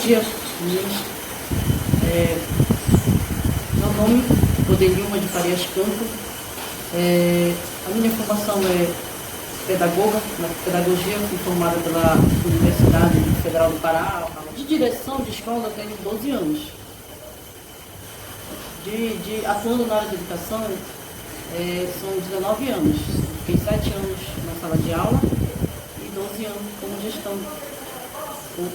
dia, meninas. Meu nome é Odelilma de Farias Campos. A minha formação é pedagoga, na pedagogia, fui formada pela Universidade Federal do Pará. De direção de escola eu tenho 12 anos. Atuando na área de educação são 19 anos. Fiquei 7 anos na sala de aula e 12 anos como gestão,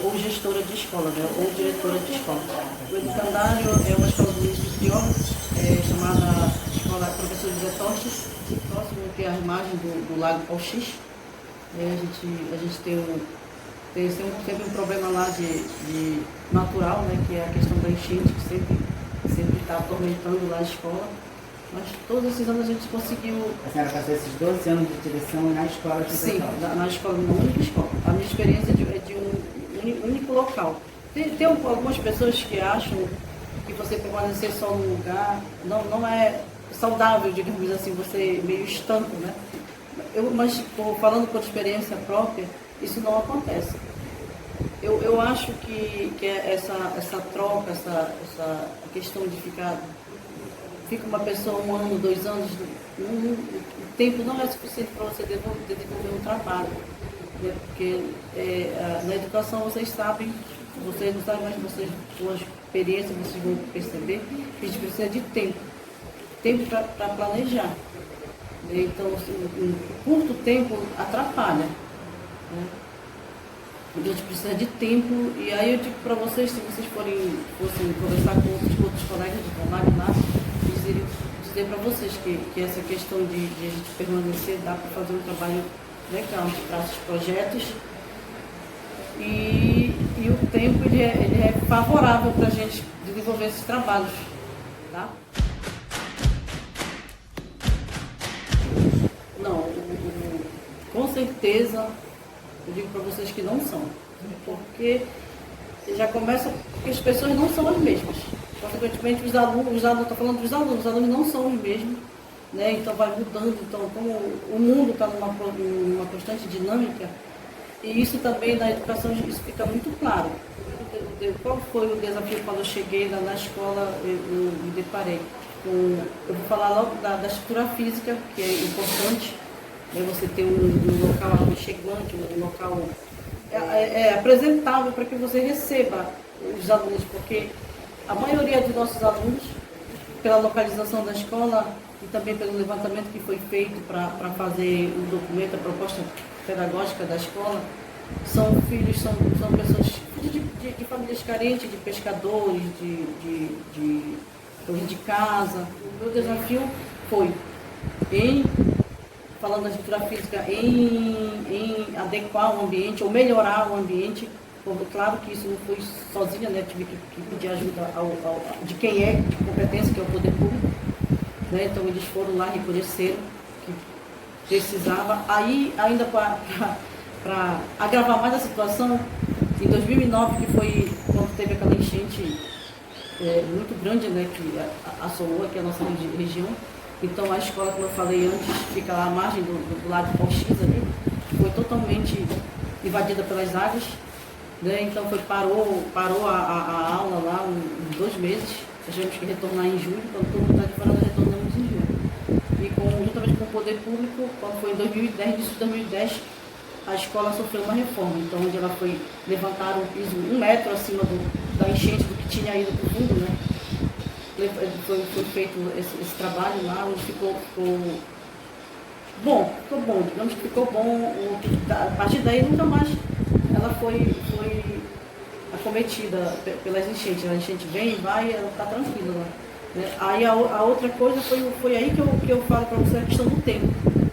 ou gestora de escola, né? Ou diretora de escola. O educandário é uma escola do município de Óbidos, chamada Escola Professor José Tostes, próximo aqui à imagem do Lago Pauxix. A gente tem sempre um problema lá de natural, né? Que é a questão da enchente, que sempre está atormentando lá a escola. Mas todos esses anos a gente conseguiu... A senhora passou esses 12 anos de direção na escola? Sim, na escola, numa única escola. A minha experiência é de um único local. Tem algumas pessoas que acham que você permanecer só num lugar não é saudável, digamos assim, você meio estanco, né? Mas falando por experiência própria, isso não acontece. Eu acho que essa troca, essa questão de fica uma pessoa 1 ano, 2 anos, o tempo não é suficiente para você desenvolver um trabalho. Né? Porque na educação vocês sabem, vocês não sabem, mas vocês, com a experiência, vocês vão perceber que a gente precisa de tempo para planejar. Então, um curto tempo atrapalha. Né? A gente precisa de tempo, e aí eu digo para vocês, se vocês fossem conversar com outros colegas de trabalho lá, dizer para vocês que essa questão de a gente permanecer, dá para fazer um trabalho legal, de traz projetos, e o tempo ele é favorável para a gente desenvolver esses trabalhos. Tá? Não, com certeza eu digo para vocês que não são, porque já começa porque as pessoas não são as mesmas. Consequentemente, os alunos não são os mesmos, né? Então vai mudando. Então, como o mundo está numa constante dinâmica, e isso também na educação isso fica muito claro. Qual foi o desafio quando eu cheguei na escola, eu me deparei com... Eu vou falar logo da estrutura física, que é importante, né? Você ter um local aconchegante, um local apresentável para que você receba os alunos, porque a maioria dos nossos alunos, pela localização da escola e também pelo levantamento que foi feito para fazer o documento, a proposta pedagógica da escola, são pessoas de famílias carentes, de pescadores, de de casa. O meu desafio foi, falando da estrutura física, em adequar o ambiente, ou melhorar o ambiente. Claro que isso não foi sozinha, né? Tive que pedir ajuda de quem é de competência, que é o poder público. Né? Então eles foram lá, reconheceram que precisava. Aí, ainda para agravar mais a situação, em 2009, que foi quando teve aquela enchente muito grande, né? Que assolou aqui a nossa região. Então a escola, como eu falei antes, fica lá à margem do Lago Pauxix ali, foi totalmente invadida pelas águas. Né? Então parou a aula lá uns 2 meses. Tivemos que retornar em julho, quando todo mundo está de fora, nós retornamos em julho. E juntamente com o poder público, quando foi em 2010, início de 2010, a escola sofreu uma reforma. Então, onde ela foi levantar um piso 1 metro acima da enchente do que tinha ido para o fundo, né? Foi feito esse trabalho lá, onde ficou bom, digamos que ficou bom. A partir daí nunca mais ela foi acometida pelas enchentes. A enchente vem e vai, ela está tranquila lá. Né? Aí a outra coisa foi aí que eu falo para você a questão do tempo,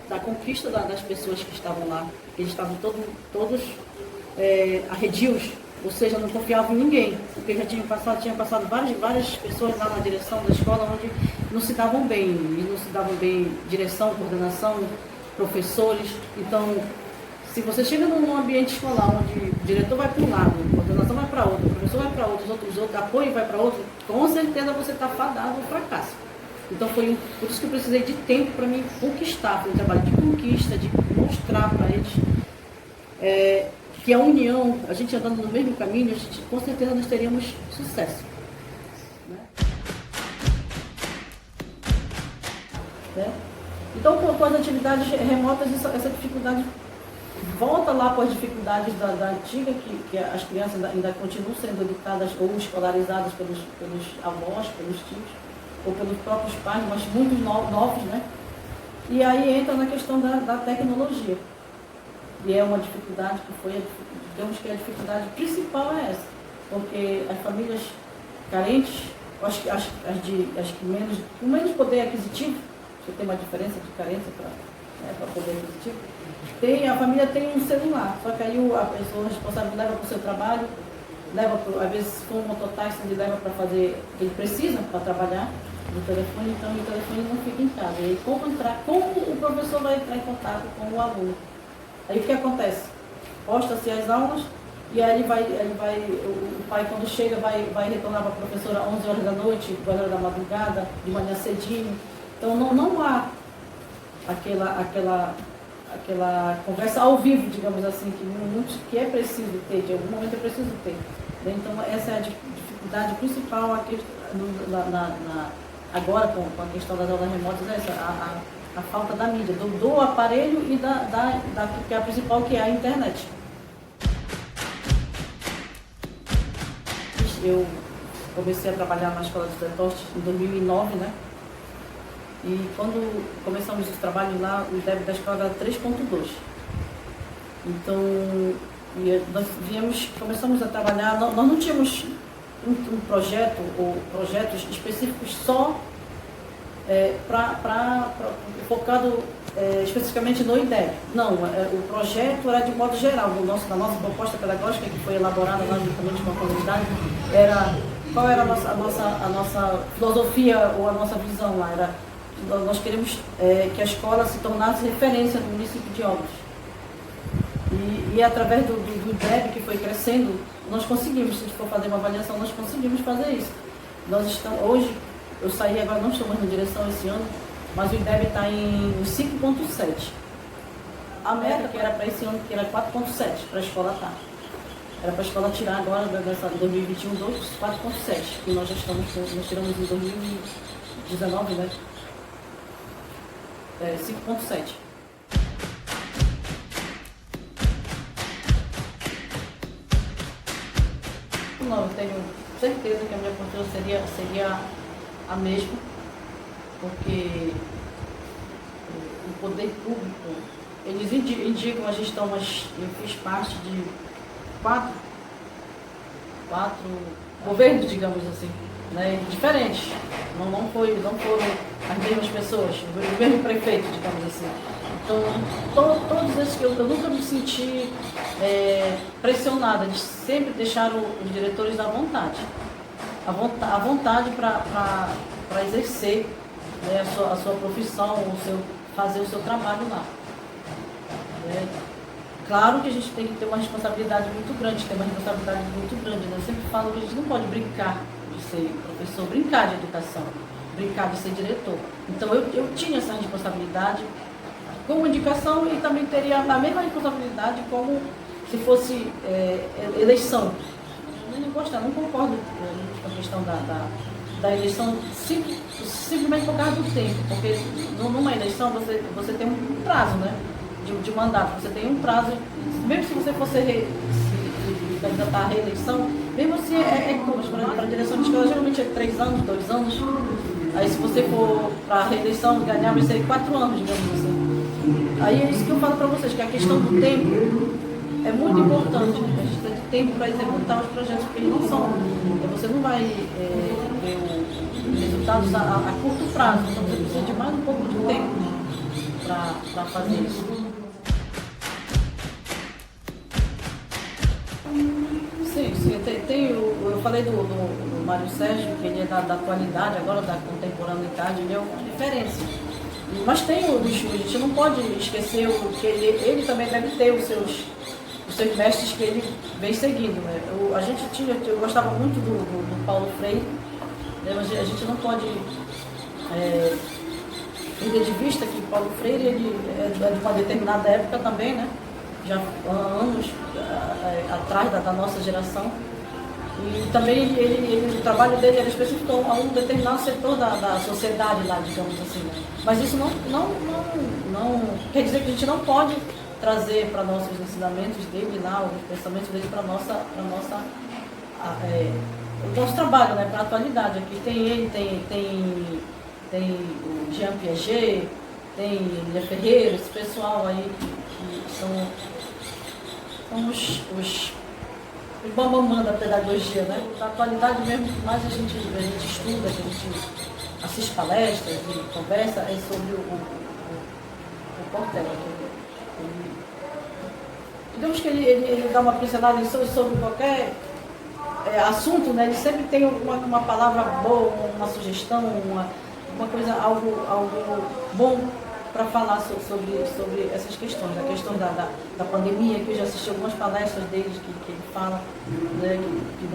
da conquista das pessoas que estavam lá. Eles estavam todos arredios, ou seja, não confiavam em ninguém, porque já tinha passado várias pessoas lá na direção da escola onde não se davam bem, direção, coordenação, professores. Então, se você chega num ambiente escolar onde o diretor vai para um lado, a coordenação vai para outro, o professor vai para outro, os outros apoio vai para outro, com certeza você está fadado ao fracasso. Então por isso que eu precisei de tempo para me conquistar, foi um trabalho de conquista, de mostrar para eles que a união, a gente andando no mesmo caminho, a gente, com certeza nós teríamos sucesso. Né? Então, com as atividades remotas, essa dificuldade volta lá para as dificuldades da antiga, que as crianças ainda continuam sendo educadas ou escolarizadas pelos avós, pelos tios, ou pelos próprios pais, mas muitos novos, né? E aí entra na questão da tecnologia. E é uma dificuldade que foi, digamos que a dificuldade principal é essa, porque as famílias carentes, as que com menos poder aquisitivo, você tem uma diferença de carência para poder aquisitivo, a família tem um celular, só que aí a pessoa responsável leva para o seu trabalho, às vezes se for um mototáxi, ele leva para fazer o que ele precisa para trabalhar no telefone, então o telefone não fica em casa. E aí como o professor vai entrar em contato com o aluno? Aí o que acontece? Posta-se as aulas e aí o pai quando chega vai retornar para a professora às 11 horas da noite, 2 horas da madrugada, de manhã cedinho. Então não há aquela conversa ao vivo, digamos assim, que é preciso ter, de algum momento é preciso ter. Então essa é a dificuldade principal aqui, agora com a questão das aulas remotas, é essa, a falta da mídia, do aparelho e que é a principal, que é a internet. Eu comecei a trabalhar na Escola dos Detostes em 2009, né? E quando começamos esse trabalho lá, o IDEB da escola era 3.2. Então, nós começamos a trabalhar, nós não tínhamos um projeto ou projetos específicos só focado especificamente no IDEB. Não, o projeto era de modo geral, da nossa proposta pedagógica que foi elaborada lá juntamente com a comunidade, qual era a nossa filosofia ou a nossa visão lá, nós queremos que a escola se tornasse referência no município de Óbidos. E através do IDEB, que foi crescendo, nós conseguimos, se a gente for fazer uma avaliação, nós conseguimos fazer isso. Hoje, eu saí agora, não estou mais na direção esse ano, mas o IDEB está em 5.7. A meta que era para esse ano, que era 4.7 para a escola estar. Era para a escola tirar agora, dessa 2021, 4.7, que nós tiramos em 2019, né? 5.7. Não, eu tenho certeza que a minha postura seria a mesma, porque o poder público, eles indicam a gestão, mas eu fiz parte de quatro governos, digamos assim, né, diferentes. Não foram as mesmas pessoas, o mesmo prefeito, digamos assim. Então, todos esses que eu nunca me senti pressionada, eles sempre deixaram os diretores à vontade para exercer, né, a sua profissão, fazer o seu trabalho lá. Claro que a gente tem que ter uma responsabilidade muito grande, né? Eu sempre falo que a gente não pode brincar de ser professor, brincar de educação, brincar de ser diretor. Então eu tinha essa responsabilidade como indicação e também teria a mesma responsabilidade como se fosse eleição. Eu não concordo com a questão da eleição simplesmente por causa do tempo, porque numa eleição você tem um prazo, né, de mandato, você tem um prazo, mesmo se você for se candidatar à reeleição, mesmo assim para a direção de escola geralmente é 3 anos, 2 anos, aí se você for para a reeleição ganhar vai ser 4 anos, digamos assim. Aí é isso que eu falo para vocês, que a questão do tempo é muito importante, a gente tem tempo para executar os projetos, porque eles não são, você não vai ver os resultados a curto prazo, então você precisa de mais um pouco de tempo para fazer isso. Sim, eu falei do Mário Sérgio, que ele é da atualidade, agora da contemporaneidade, ele é uma diferença. Mas tem a gente não pode esquecer que ele também deve ter os seus mestres que ele vem seguindo, né? Eu gostava muito do Paulo Freire, né? Mas a gente não pode perder de vista que Paulo Freire ele é de uma determinada época também, né? já há anos atrás da nossa geração. E também o trabalho dele era específico a um determinado setor da sociedade lá, digamos assim. Né? Mas isso não quer dizer que a gente não pode trazer para nós os ensinamentos dele lá, os pensamentos dele para o nosso trabalho, né? Para a atualidade. Aqui tem ele, tem o Jean Piaget, tem Lia Ferreira, esse pessoal aí que são os bambamã da pedagogia, né? Da atualidade mesmo, que mais a gente estuda, que a gente assiste palestras e conversa, é sobre o Cortella. Digamos que ele dá uma pincelada sobre qualquer assunto, né? Ele sempre tem uma palavra boa, uma sugestão, uma coisa, algo bom para falar sobre essas questões. A questão da pandemia, que eu já assisti algumas palestras dele que ele fala, né, que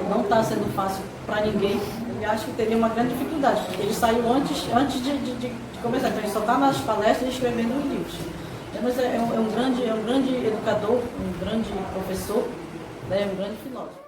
não está sendo fácil para ninguém. Eu acho que teria uma grande dificuldade, porque ele saiu antes de começar, então ele só está nas palestras e escrevendo os livros. Mas é um grande educador, um grande professor, né, um grande filósofo.